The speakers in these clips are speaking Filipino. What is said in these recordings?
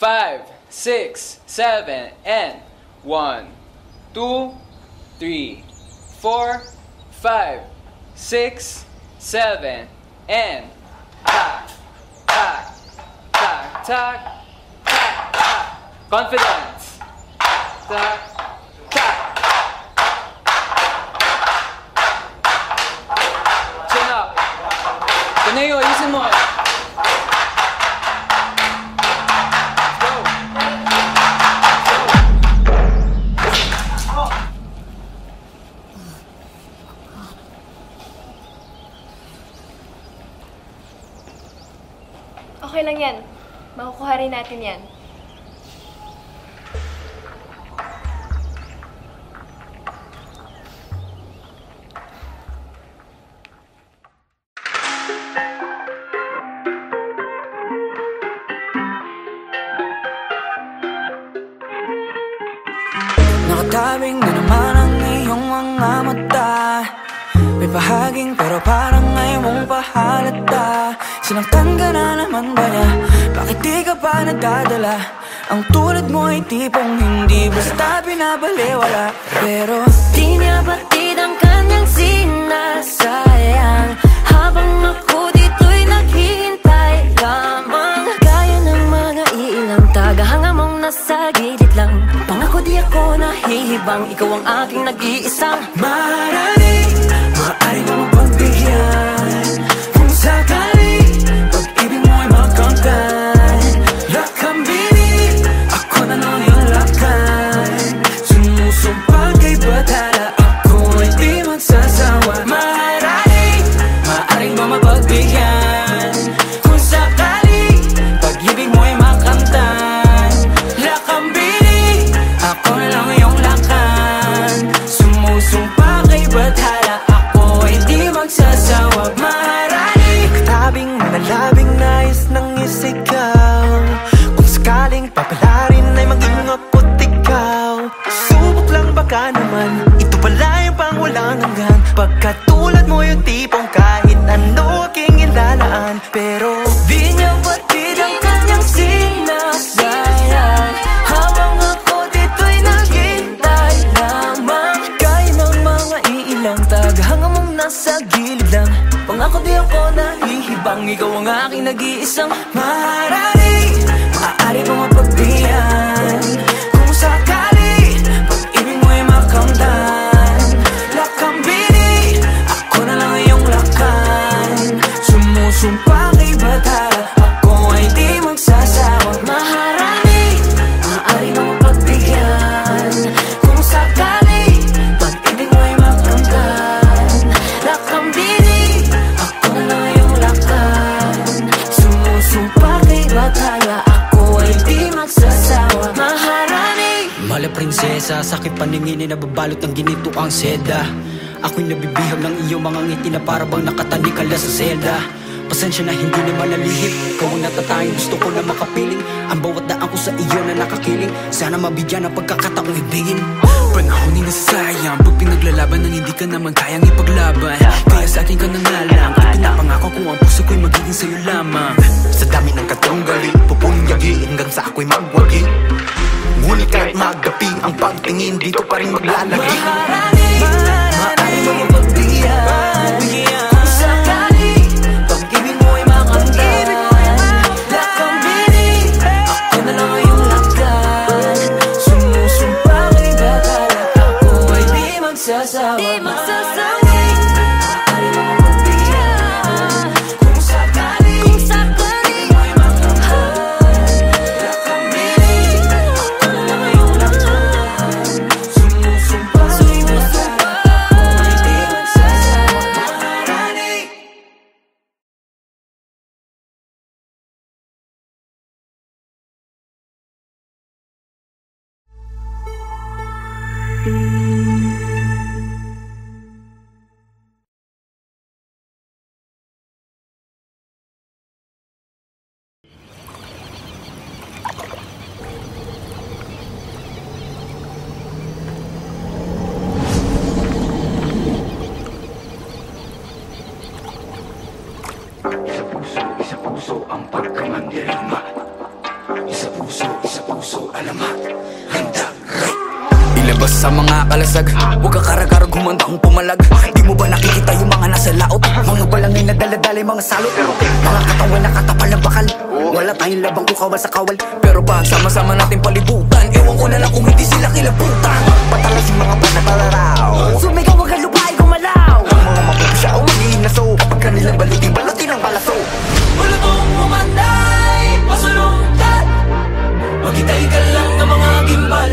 5, 6, 7, and 1, 2, 3, 4, 5, 6, 7, and tak, tak, tak, tak, tak, tak. Confidence. Tak, tak. Chin up. Taneo, ayusin mo. Okay lang yan. Makukuha rin natin yan. Nakatabing na naman ang iyong mga mata. May bahaging pero parang ngayon mong pahalata. Sinaktan ka na naman ba niya? Bakit di ka pa nadadala? Ang tulad mo ay tipong hindi basta binabaliwala. Pero di niya batid ang kanyang sinasayang, habang ako dito'y naghihintay lamang. Gaya ng mga ilang tagahanga mong nasa gilid lang. Pangako di ako nahihibang, ikaw ang aking nag-iisang maaaring mo mapagbigyan. Kung sakali pag-ibig mo ay makamtan, lakambinin ako na lang yung lakan. Sumusumpa kay batala, ako ay di magsasawa. Maaaring mo mapagbigyan. Kung sakali pag-ibig mo ay makamtan, lakambinin ako na lang yung lakan. Sumusumpa kay batala, magsasawa. Maharani nakatabing nalabing nais ng isigaw. Kung sakaling papalarin ay maging ako't ikaw. Subok lang baka naman, ito pala yung pang walang hanggan. Pagkatulad mo yung tipong kahit ano aking ilalaan. Pero di niya batid ang kanyang sinasayang, habang ako dito'y naghintay lamang. Gaya ng mga iilang tagahanga mong nasa gilid lang. Pangako di ako nahihibang, ikaw ang aking nag-iisang maaari mo mapagbigyan. Kung sakali pag-ibig mo ay makamtan, lakambinin ako na lang iyong lakan. Sumusumpa kay batala, ako ay di magsasawa. Maaari mo mapagbigyan. Kung sakali pag-ibig mo ay makamtan, lakambinin ako na lang iyong lakan. Sumusumpa kay batala, ako ay di magsasawa. Maharani Mala prinsesa, sakit paningin na nababalot ng ginito ang seda. Ako'y nabibihag ng iyong mga ngiti na parabang nakatalikala sa selda. Pasensya na hindi naman nalihim, ikaw ang natatanging gusto ko na makapiling. Ang bawat daan ko sa iyo na nakakiling, sana mabigyan ng pagkakataong ibigin. Panahon ay nasasayang pag pinaglalaban ng hindi ka naman kayang ipaglaban. Kaya sa akin ka na nga lang, ipinapangako ko ang puso ko'y magiging sa'yo lamang. Sa dami ng katunggali, pupunyagi hanggang sa ako'y magwagi. Ngunit kahit maggapi ang pagtingin, dito pa rin maglalagi. Maaari mo mapagbigyan. Kung sakali pag-ibig mo ay makamtan, lakambinin ako na lang iyong lakan. Sumusumpa kay batala, ako ay di magsasawa. Maaari mo mapagbigyan. Kung sakali pag-ibig mo ay makamtan, lakambinin ako na lang iyong lakan. Sumusumpa kay batala, ako ay di magsasawa. Maharani Isa puso ang pagkamandirigma. Isa puso puso, alamat, handa, right. Ilabas sa mga kalasag, huwag kakarag-karag, humanda kong pumalag. Di mo ba nakikita yung mga nasa laot? Mga balangay na daladalay, mga salot, mga katawan na katapal ng bakal. Wala tayong labang kung kawal sa kawal, pero pag sama-sama natin palibutan, ewan ko na lang kung hindi sila kilabutan. Patalas yung mga panabalaraw, Sumigaw wag ang lupay gumalaw. ang mga mapupusya o magiging naso, kapag kanilang balutin ang balaso. Bulutong umanday, pasulungkat. Maghintay ka lang ng mga gimbal.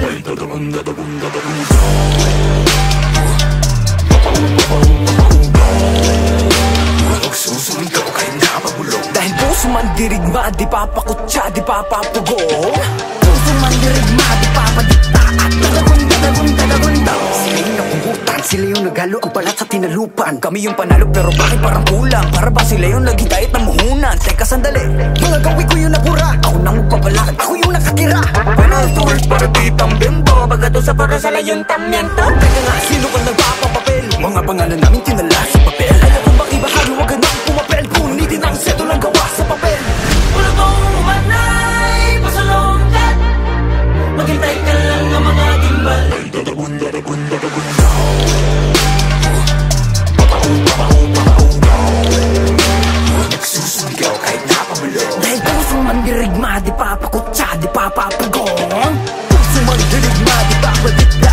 Susumigaw kahit napabulong. Dahil puso man dirigma, di papakutsa, di papapugong. Puso man dirigma, di papadikta. At dagagunda. Sila yung nakubutan, sila yung naghalo ang balat sa tinalupan. Kami yung panalo pero bakit parang kulang? Para ba sila yung naghintayat ng muhunan? Teka sandali, mga gawi ko yung napura. Ako nang magpapalakad, ako yung nakatira. Panatulad para ditang bimbo, bagato sa para sa layon tamyento. Teka nga, sino ka nagpapapapel? Mga pangalan namin tinala sa papel. Alam ko bang ibahagi, wag na pumapel. Punitin ang seto ng gawa sa papel. Bulutong umanday, pasulungkat. Maghintay ka lang ng mga gimbal. Nagsusumigaw kahit napabulong. Dahil puso man dirigma, di papakutsa, di papapugong. Puso man dirigma, di papadikta.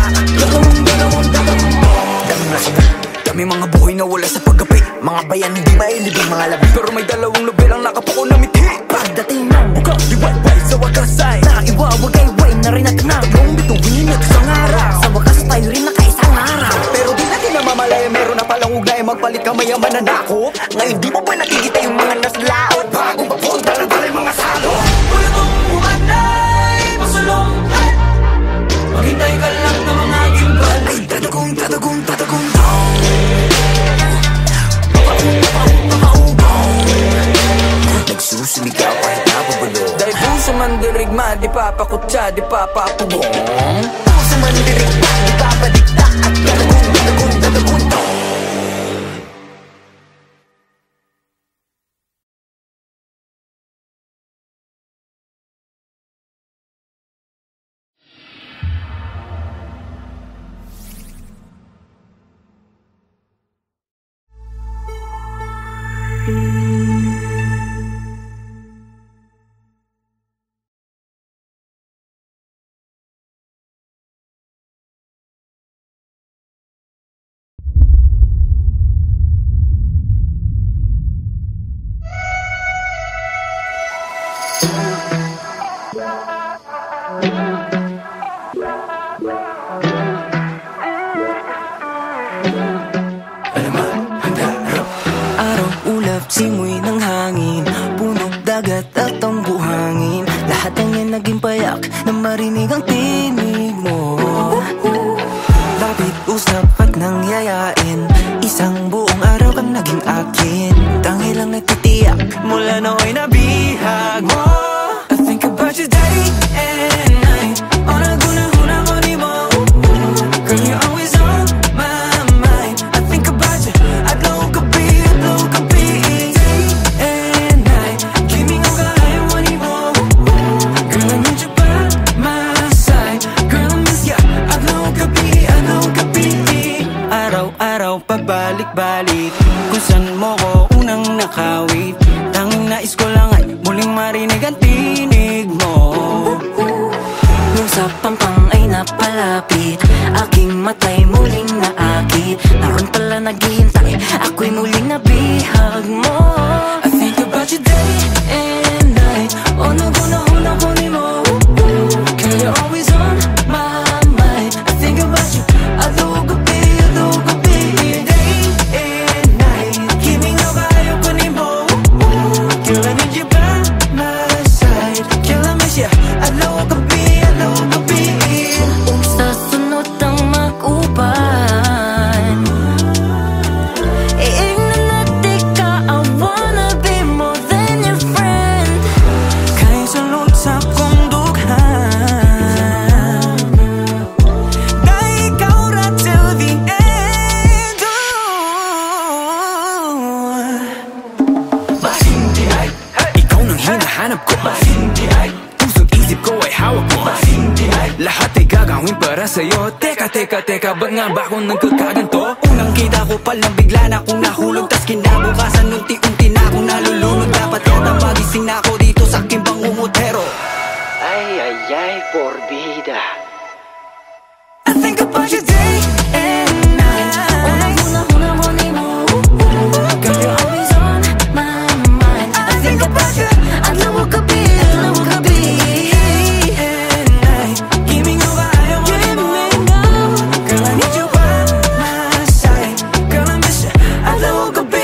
Dami mga buhay na wala sa paggapi. Mga bayan hindi mailibing mga labi, Pero may dalawang nobel ang nakapuko na mithi. Pagdating ng buka, Di wayway sa wakas ay na iwawagay-way na rin at na. tatlong bituin at isang araw. Sa wakas tayo rin nakaisang araw. Pero di natin namamalaya, meron na palang ugnay. Magpalit ka mayaman na nako. ngayon di mo ba nakikita yung mga naslaot? Bago mapunta na dali mga salo. Bulutong umanday, pasulungkat. Maghintay ka lang ng mga gimbal. Ay dadagong Nagsusumigaw kahit napabulong. Dahil puso man dirigma, di papakutsa, di papapugong. Puso man dirigma, di papadikta. At dadagun. Araw, ulap, simoy ng hangin, puno, dagat at ang buhangin. Lahat ng yan naging payak na marinig ang tinig mo. Lapit, usap at nangyayain, isang buong araw kang naging akin. Tangil lang nagtitiyak mula nooy nabihag mo. I think about you day and night, on a guna-huna ko ni mo. Girl, you're always on my mind. I think about you, adlaw ka be day and night. Kimi nga kaya mo ni mo. Girl, I need you by my side. Girl, I miss ya, adlaw ka be. Araw-araw pabalik-balik, kung saan mo ko unang nakawit. Tanging nais ko lang ay muling marinig ang tinig mo. Nung sa pampang ay napalapit, aking matay muling naakit. Naroon pala naghihintay, ako'y muling nabihag mo. I think about you day and night, o nagunahuna ko ni mo. Girl, you're always on my mind. I think about you, adlaw gabi, day and night. Kimi nga kaya ko ni mo. Girl, I need you by my side. Girl, I miss ya, adlaw gabi. Kung sa sunod ang mag-uban, para sa'yo. Teka, ba't nga ba ako nagkakaganto? Unang kita ko palang bigla na akong nahulog, tas kinabukasan unti-unti na akong nalulunod. Dapat yata magising na ako dito sa aking bangungutero. Ay, porbida. I think about you day and night. Una morning moon. Girl, you're always on my mind. I think about you. adlaw o gabi and night. Giving you what I want. Girl, I need you by my side. Girl, I miss you. Adlaw o gabi.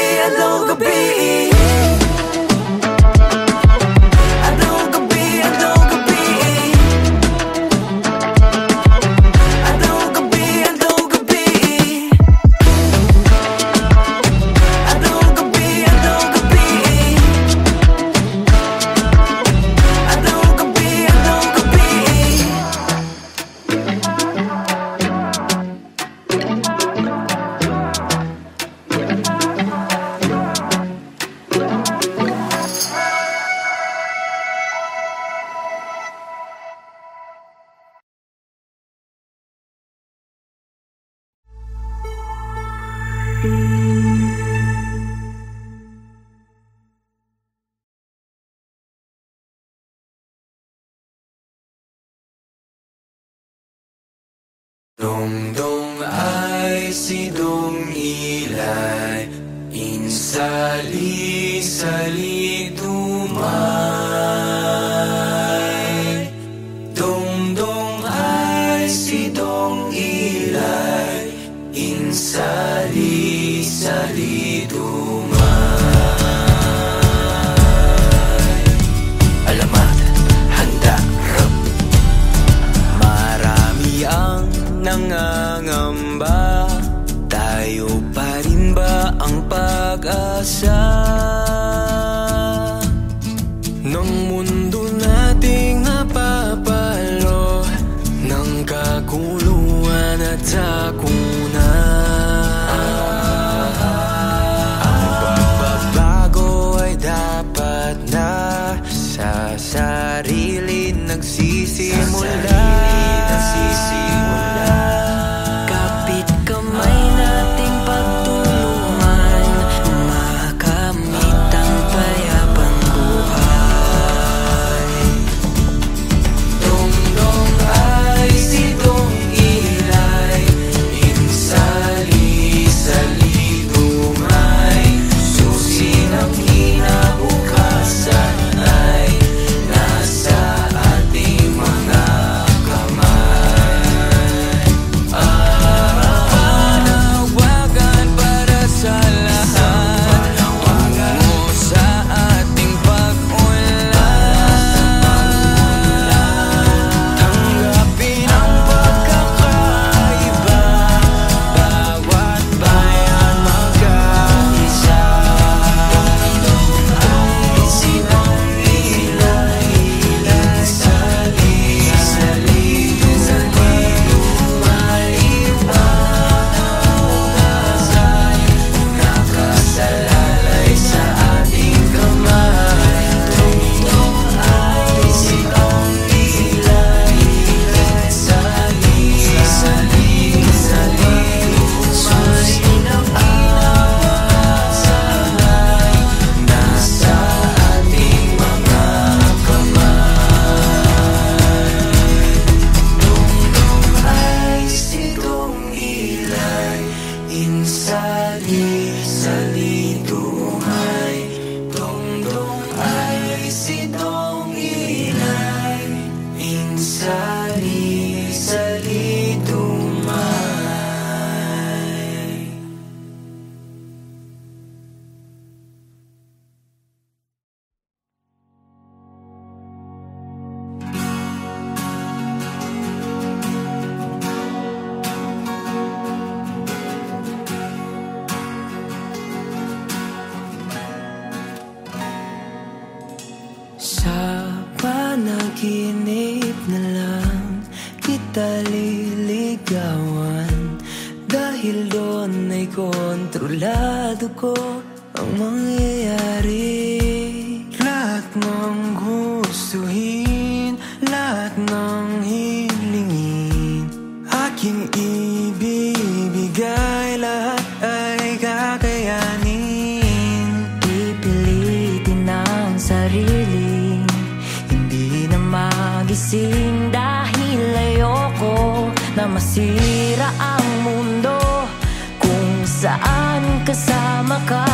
Dongdong ay si Dong Ilay, insali-sali tumay. Dongdong ay si Dong Ilay, insali-sali tumay. Alamat, handa, rap. Marami ang nangangamba, tayo pa rin ba ang pag-asa ng mundo nating napapalo ng kaguluhan at sakunan? Ang pagbabago ay dapat na sa sarili nagsisimula. Kapit kamay nating pagtulungan, makamit ang payapang buhay. Dongdong ay si Dong Ilay, insali-sali tumay. Susi ng kinabukasan ay nasa ating mga panaginip na lang kita liligawan. Dahil doon ay kontrolado ko ang mangyayari. Lahat ng gustuhin, lahat ng hilingin aking ibibigay, lahat ay kakayanin. Pipilitin ang sarili, hindi na magising, dahil ayoko na masira ang mundo kung saan kasama ka.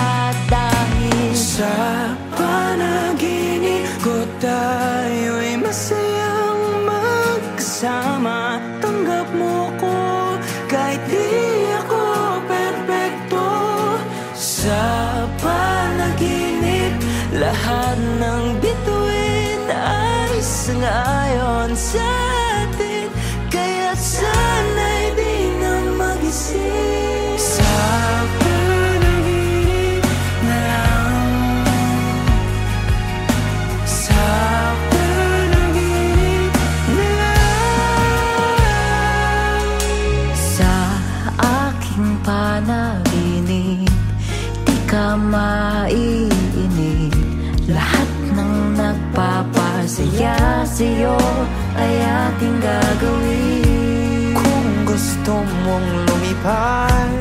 Dahil sa panaginip ko tayo'y masayang magkasama. Tanggap mo ko kahit di ako perpekto. Sa panaginip lahat ng bituin ay sangayon sa atin, kaya sana'y di na magising. Sa panaginip na lang, sa panaginip na lang. sa aking panaginip, di ka maiinip. Lahat ng nagpapasaya sa'yo ay ating gagawin. Kung gusto mong lumipad,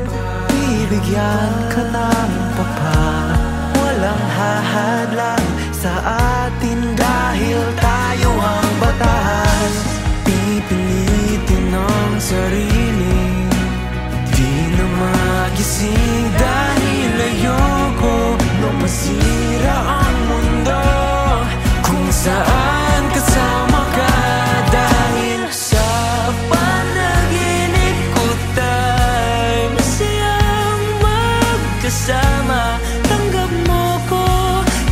bibigyan ka ng papat. Walang hahadlang sa atin dahil tayo ang batas. Pipilitin ang sarili, di na magising, dahil ayoko na masira ang mundo kung saan kasama ka. Dahil sa panaginip ko tayo masayang magkasama. Tanggap mo ko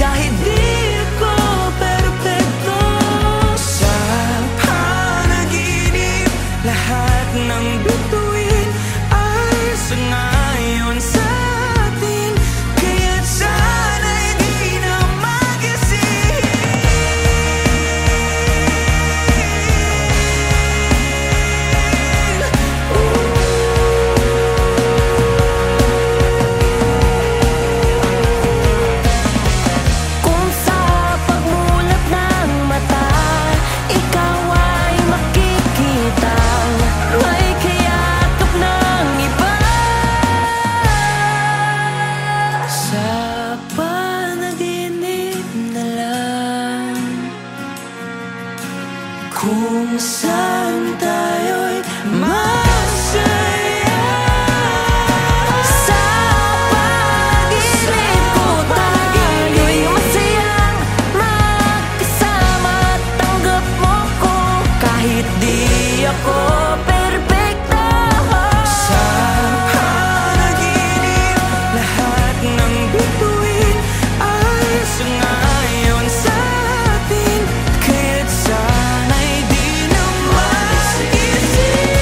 kahit di ako perpekto. Sa panaginip lahat ng bituin ay sangayon sa atin, kaya sana'y di na magising. Kung sa pagmulat ng mata, ikaw ay makikita may kayakap ng iba. Sa panaginip na lang, kung saan tayo'y masaya. Sa panaginip ko tayo'y masayang magkasama. Tanggap mo ko kahit di ako perpekto. Sa panaginip lahat ng bituin ay sangayon sa atin, kaya't sana'y di na magising.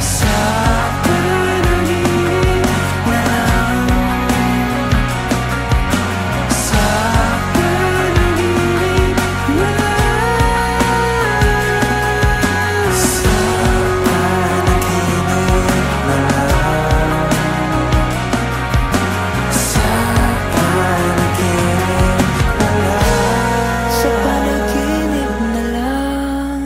Sa panaginip na lang, sa panaginip na lang, sa panaginip na lang, sa panaginip na lang, sa panaginip na lang.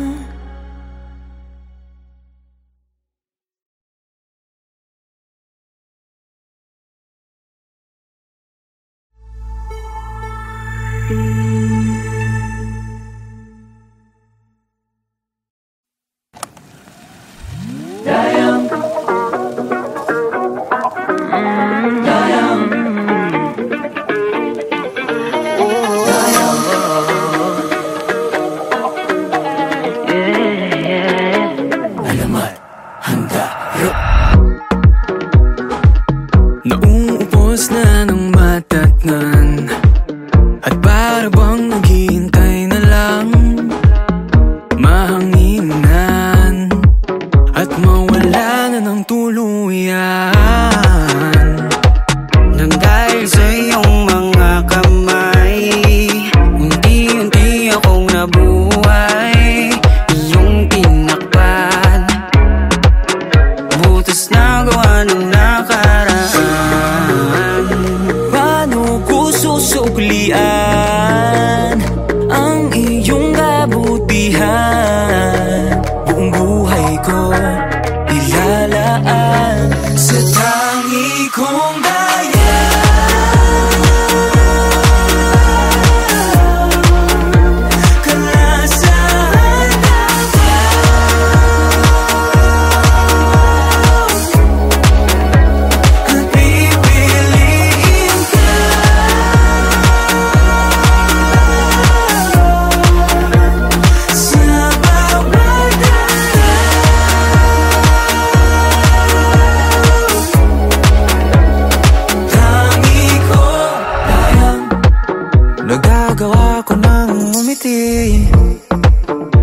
Nauubos na ng matatnan, at para bang naghihintay na lang mahanginan at mawala na ng tuluyan. Nang dahil sa iyong mga kamay, unti-unti akong nabuhay. Iyong tinakpan, butas na gawa ng nakaraan. sa tangi kong daya. Kalasahan at pipiliin ka sa bawat tangi kong dayang. Nagagawa ko ng umiti.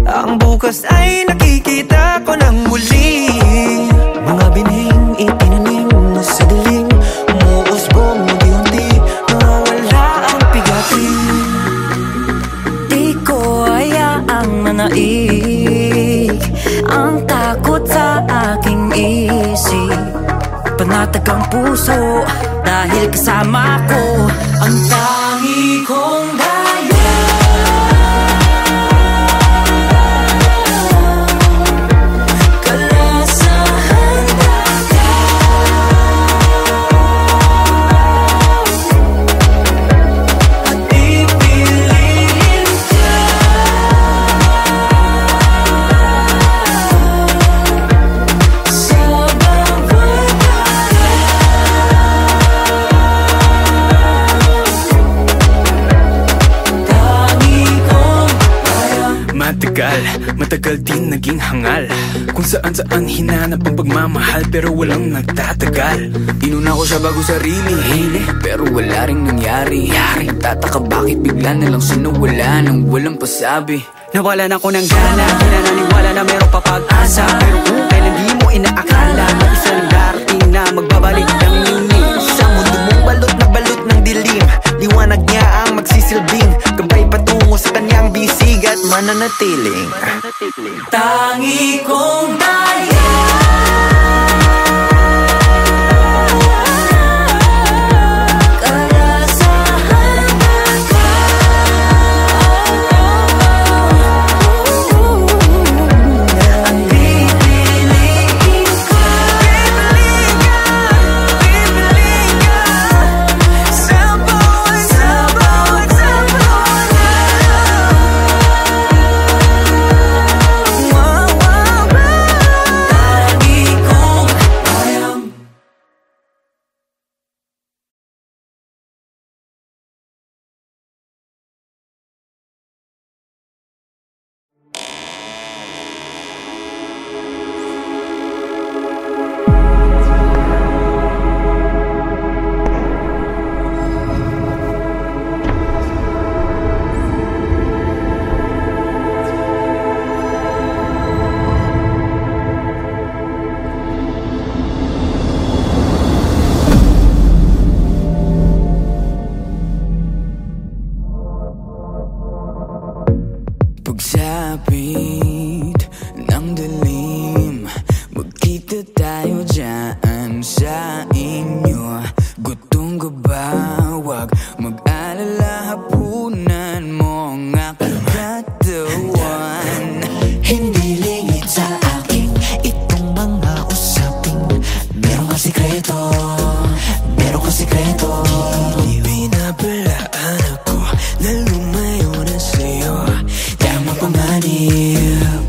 Ang bukas ay nakikita ko ng muli. Mga binhing itinanim sa dilim, umuusbong unti-unti, nawawala ang pigatin. Di ko hayaang manaig ang takot sa aking isip. Panatag ang puso dahil kasama ko ang tangi kong daya. Kalasahan at pipiliin ka sa bawat tangi kong daya. Matagal din naging hangal. Kung saan hinanap ang pagmamahal, pero walang nagtatagal. Inuna ko siya bago sarili, pero wala ring nangyari. Tataka bakit bigla na lang siya nawala nang walang pasabi. Nawalan ako ng gana, di na naniwala na meron pa pag-asa. Pero kung kailan di mo inaakala, may isang darating na magbabalik ng linis. Sa mundo mong balot ng dilim, liwanag niya ang magsisilbing gabay patungo sa kanyang bisig at mananatiling. Tangi kong daya. Kalasahan at pipiliin ka sa bawat tangi kong dayang. Pagsapit ng dilim, magkita tayo dyan sa inyo. Gutong gabawag, mag-alala, hapunan mo ang aking katawan. Hindi lingid sa akin itong mga usapin. Meron ka sikreto, meron ka sikreto. Binabalaan ako na lumayo na sa'yo. Tama panganib.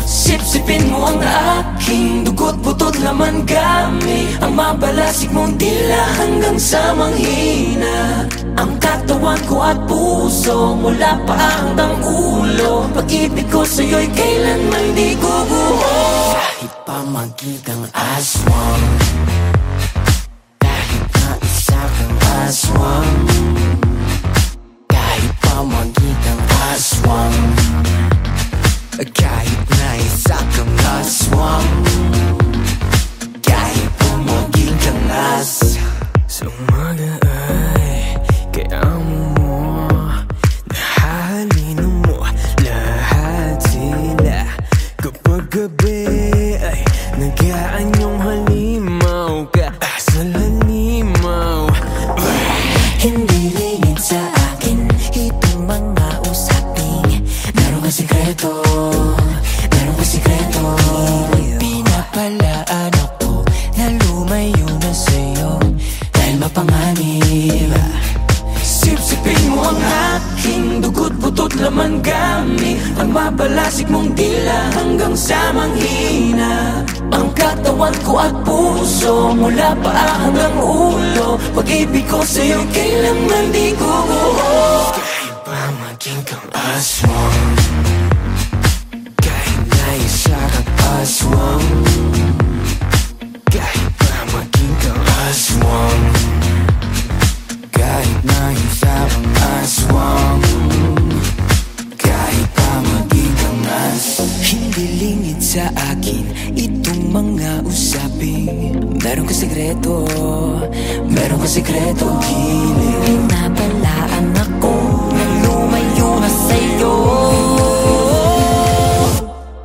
Sipsipin mo ang aking dugo't butot laman gamit. Ang mabalasik mong dila hanggang sa manghina. Ang katawan ko at puso mula pa hanggang ulo. Pag-ibig ko sa'yo'y kailanman di guguho. Kahit pa magkitang aswang, kahit na isa kang aswang, kahit pa magkitang aswang, kahit na isa kang aswang, kahit pumagil kang as. Sa umaga ay kailangan mo, nahalina mo lahat sila. Kapag gabi ay nag-aanyong halimaw ka sa halimaw. Hindi lingid sa akin itong mga usapin. Meron ka sikreto, meron ka sikreto. Pinapalaan ako na lumayo mong dila hanggang sa manghina ang katawan ko at puso, mula paa hanggang ulo. Pag-ibig ko sa'yo kailanman di guguho. Kahit pa maging kang aswang, kahit na isa kang aswang, kahit pa maging kang aswang, kahit na isa kang aswang, kahit pa maging kang aswang. Hindi lingid sa akin itong mga usaping meron ka sekreto, meron ka sekreto giling. Nabalaan ako na lumayo na sa'yo,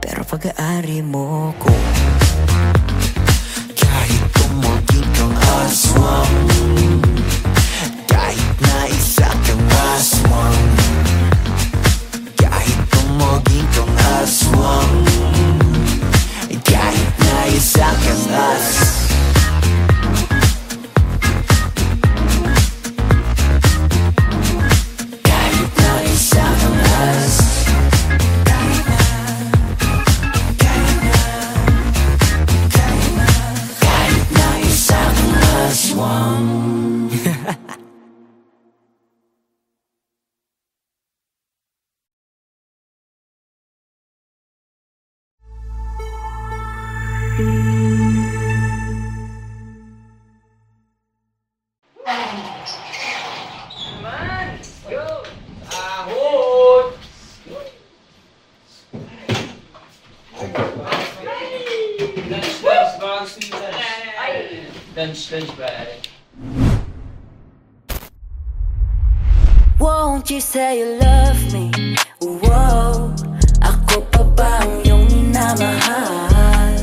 pero pag-aari mo ko, kahit tumagin kang aswang, kahit na isa kang aswang, kahit tumagin kang aswang, kahit na isa kang aswang. Won't you say you love me? Whoa, ako pa ba ang iyong minamahal?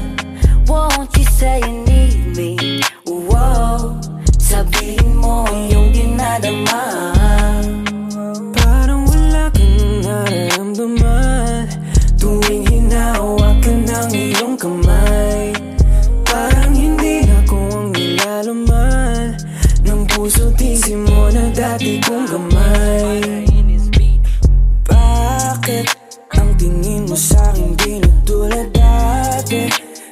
Won't you say you need me? Whoa, sabihin mo ang iyong dinadama. Parang wala kang nararamdaman tuwing hinahawakan ng iyong kamay. Parang hindi na ko ang nilalaman ng puso't isip mo na dati kong gamay. Bakit ang tingin mo sa'kin di na tulad dati?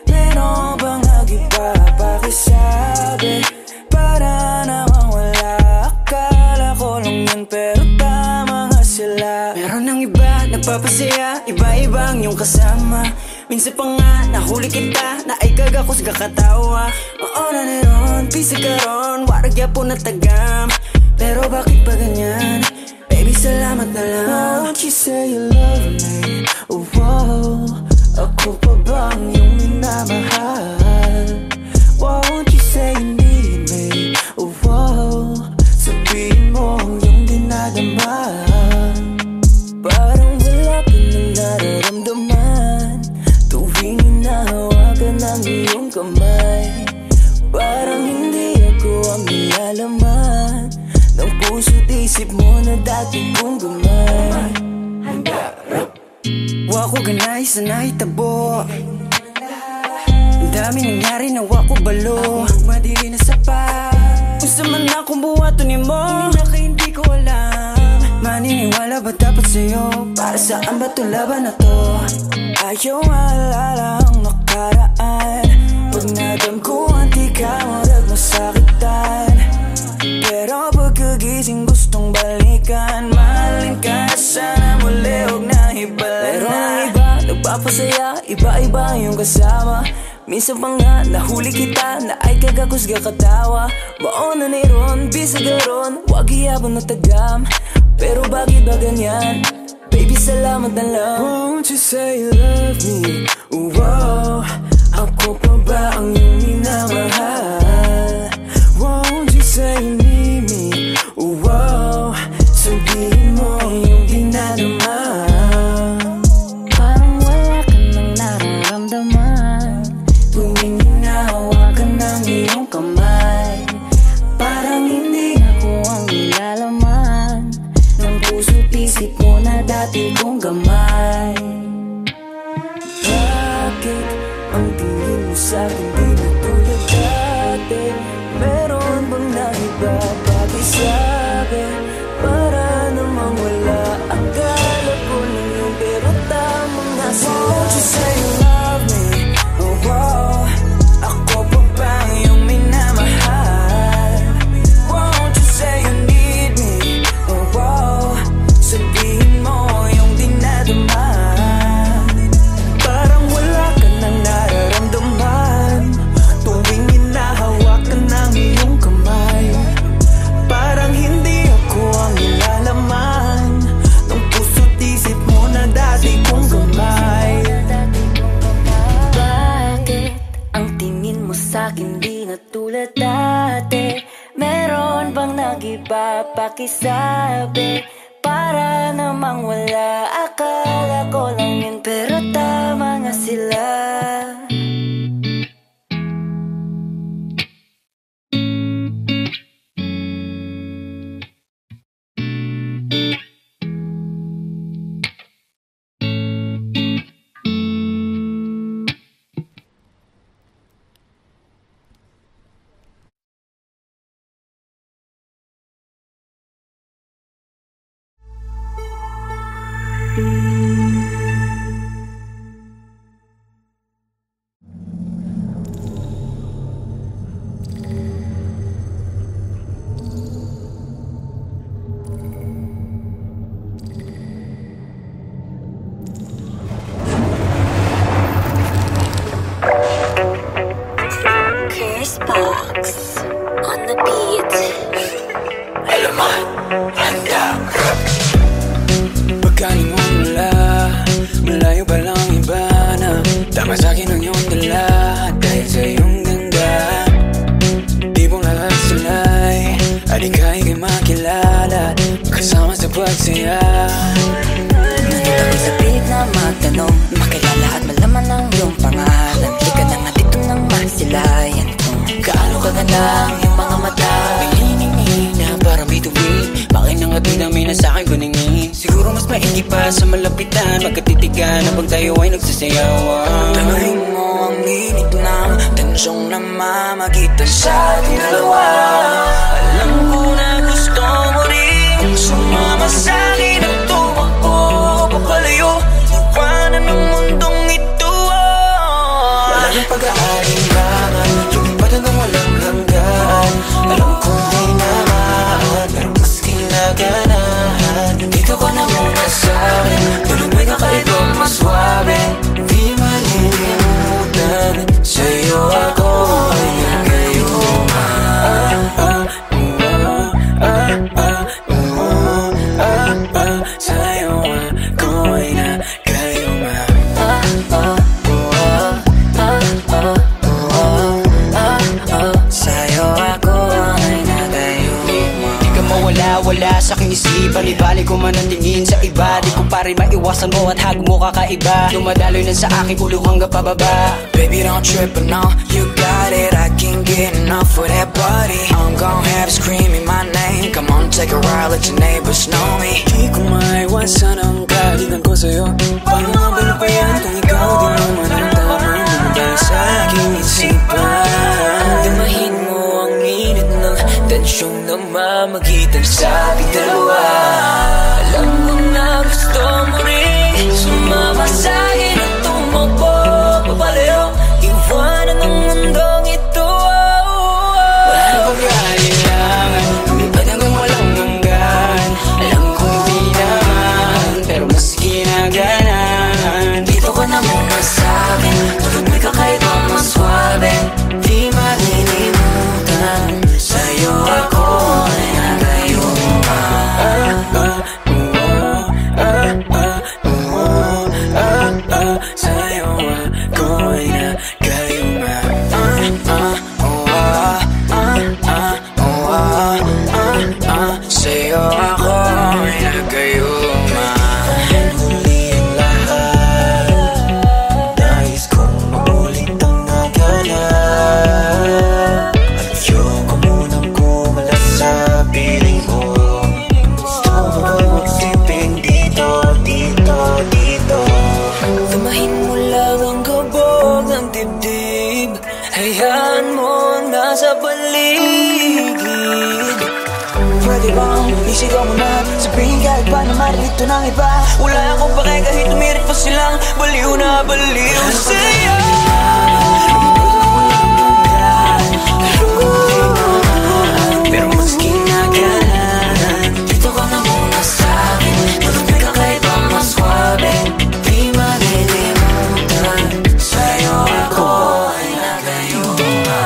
Meron bang nag-iba? Pakisabi, para namang wala. Akala ko lang yan pero tama nga sila. Meron ng iba nagpapasaya, iba-iba ang iyong kasama. Minsan pa nga nahuli kita na ay kagakos kakatawa. Maona ni ron, pisa ka ron, waragya po na tagam. Pero bakit pa ganyan? Baby, salamat na lang. Won't you say you love me? Oh, wow. Ako pa ba ang iyong minamahal? Won't you say you need me? Oh, wow. Sabihin mo ang iyong dinadama. Parang wala ka nang nararamdaman tuwing hinahawakan ng iyong kamay. Parang hindi ako ang nilalaman ng puso't isip mo na dati kong gamay. Wako ganay sa naitabo, ang dami nangyari na wako balo. Madili na sapat, gusto man akong buhatunin mo, hindi ko alam. Maniniwala ba dapat sa'yo? Para saan ba ito laban na to? Ayaw maalala ang nakaraan. Pag nadamkuhan di ka marag masakitan. Pero pagkagising gustong balikan. Mahalin ka sana muli, huwag na ibalik. Pero ang iba nagpapasaya, iba-iba yung kasama. Minsan pa nga nahuli kita na ay kagakos katawa. Baon na ron, bisag ron, wag iyabon na tagam. Pero bakit ba ganyan? Baby, salamat na lang. Won't you say you love me? Wow, ako pa ba ang iyong minamahal? Won't you say you need me? Wow, sabihin mo ang iyong dinadama. Parang wala ka nang nararamdaman tuwing hinahawakan ng iyong kamay. Parang hindi ako ang nilalaman ng puso't isip mo na dati kong gamay. Bakit ang tingin mo sa'kin di na tulad dati? Meron bang naiba? Pakisabi, para namang wala. Akala ko lang yun pero tama nga sila. sa'kin di na tulad dati. Meron bang nag-iba pakisabi? Para namang wala, akala ko lang yun, pero tama nga sila. On the beat. Alaman, handa. Pagkaling mo mula, malayo pa lang iba na tama sa'kin ang iyong dala. Dahil sa iyong ganda, di mong lahat sila'y aling kaya kay makilala, kasama sa pagsaya. Nandito ko sa pilit na magtanong, makilala at malaman ang iyong pangalan. Di ka na nga dito nang masilayan kung gaano kaganda ang iyong mga mata. May hining-hining na parang bituin, makinangatid ang mina sa'kin kuningin. Siguro mas maigi pa sa malapitan, magkatitigan habang tayo ay nagsasayawan. Tamahin mo ang init ng tensyong namamagitan sa ating dalawa. Alam ko na gusto mo rin sumama sa'kin at tumakbo papalayo, iwanan ang mundong ito. Wala nang pag-aalinlangan, lumipad hanggang walang hanggan. Alam kong di naman, pero mas kinaganahan. Dito ka na muna sa'kin, tulad may kakaibang mas swabe. Di malilimutan, sa'yo ako ay nagayuma. Sa'yo ako ay nagayuma. Sa'yo ako ay nagayuma. Di ka mawala-wala sa aking isipan, ibalik ko man ang tingin sa iba. Di ko pa rin maiwasan mo at hag mo kakaiba. Dumadaloy na sa aking ulo hanggang pababa. Baby, don't trip, but no, you got it. I can't get enough of that body. I'm gon' have you screaming my name. Come on, take a ride, let your neighbors know me. Di ko maiwasan ang kaligan ko sa'yo. Paano nga ba na pa yan kung ikaw di naman ang tamang dahil sa aking isipan? Damahin mo ang init ng tensyong namamagitan sa ating dalawa. Alam ko na gusto mo rin sumama sa'kin at tumakbo papalayo, iwanan ang mundong ito. Wala nang pag-aalinlangan, lumipad hanggang walang hanggan. Alam kong di naman, pero mas kinaganahan. Dito ka na muna sa'kin, tulad may kakaibang mas swabe. Di malilimutan, sa'yo ako ay nagayuma. Sa'yo ako ay nagayuma. Sa'yo ako ay nagayuma. Huli ang lahat, nais kong maulit ang naganap. At ayoko munang kumala sa piling mo. Gusto mo ba magsiping dito, dito, dito? Damahin mo lang ang kabog ng dibdib, hayaan mo ang nasa paligid. Pwede bang isigaw mo na, sabihin kahit pa na marilito ng iba. Wala akong pake kahit tumirit pa silang baliw na baliw sa'yo. Pero mas kinaganahan, dito ka na muna sa'kin, tulad may kakaibang mas swabe. Di malilimutan, sa'yo ako ay nagayuma.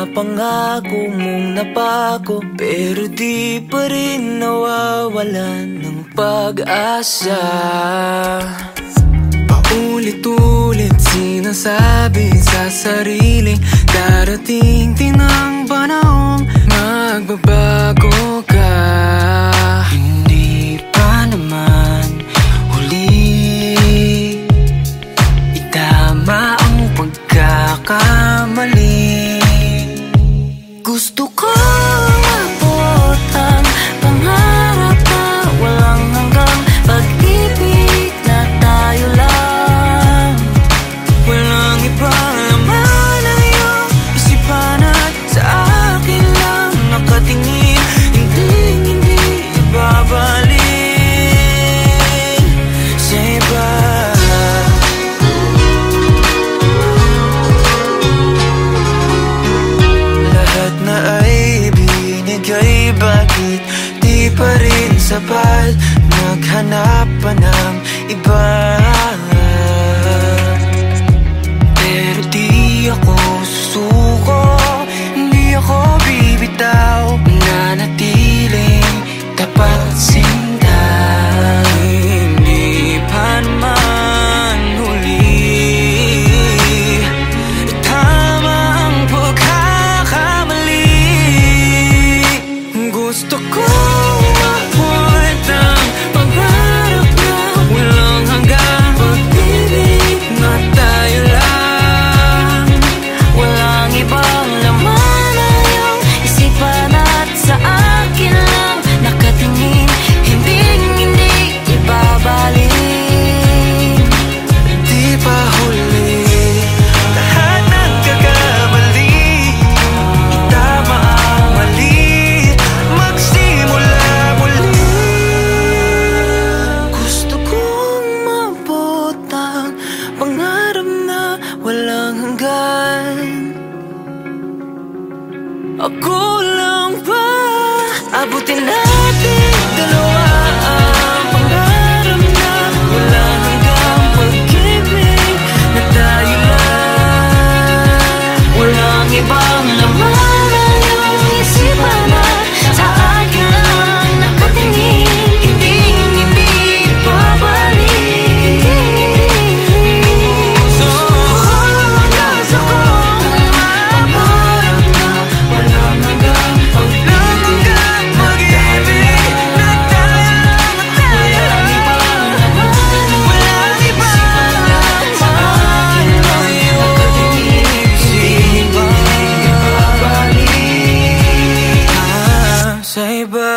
pangako mong napako, pero di pa rin nawawalan ng pag-asa. Paulit-ulit sinasabi sa sarili, darating din ang panahong magbabago ka. Hindi pa naman huli, itama ang pagkakamali. Gusto ko mabuot ang pangarap na walang hanggang, pag-ibig na tayo lang. Walang ibang laman ang iyong isipan at sa akin lang nakatingin, hindi ibabalik sa iba. Lahat na ay binigay, bakit di pa rin sapat? Naghanap pa ng iba, pero di ako susuko, hindi ako bibitaw, nanatiling tapat sinta. Hindi pa naman huli, tama ang pagkakamali. Gusto ko mabuhat ang pangarap na walang hanggang, pag-ibig na tayo lang. Walang ibang laman ang iyong isipan at sa akin lang nakatingin, hindi ibabalik. Di pa huli, lahat nagkakamali, itama ang mali, magsimula muli. Gusto kong mabuot ang pangarap na walang hanggan. Ako lang ba? Abutin natin dalawa ang pangarap na walang hanggang, pag-ibig na tayo lang. Walang ibang laman ang iyong isipan at sa akin lang nakatingin, hindi ibabalik. Gusto ko pangarap na walang hanggang, pag-ibig na tayo lang. Walang ibang laman, walang ibang laman sa akin lang nakatingin, hindi ibabalik sa iba.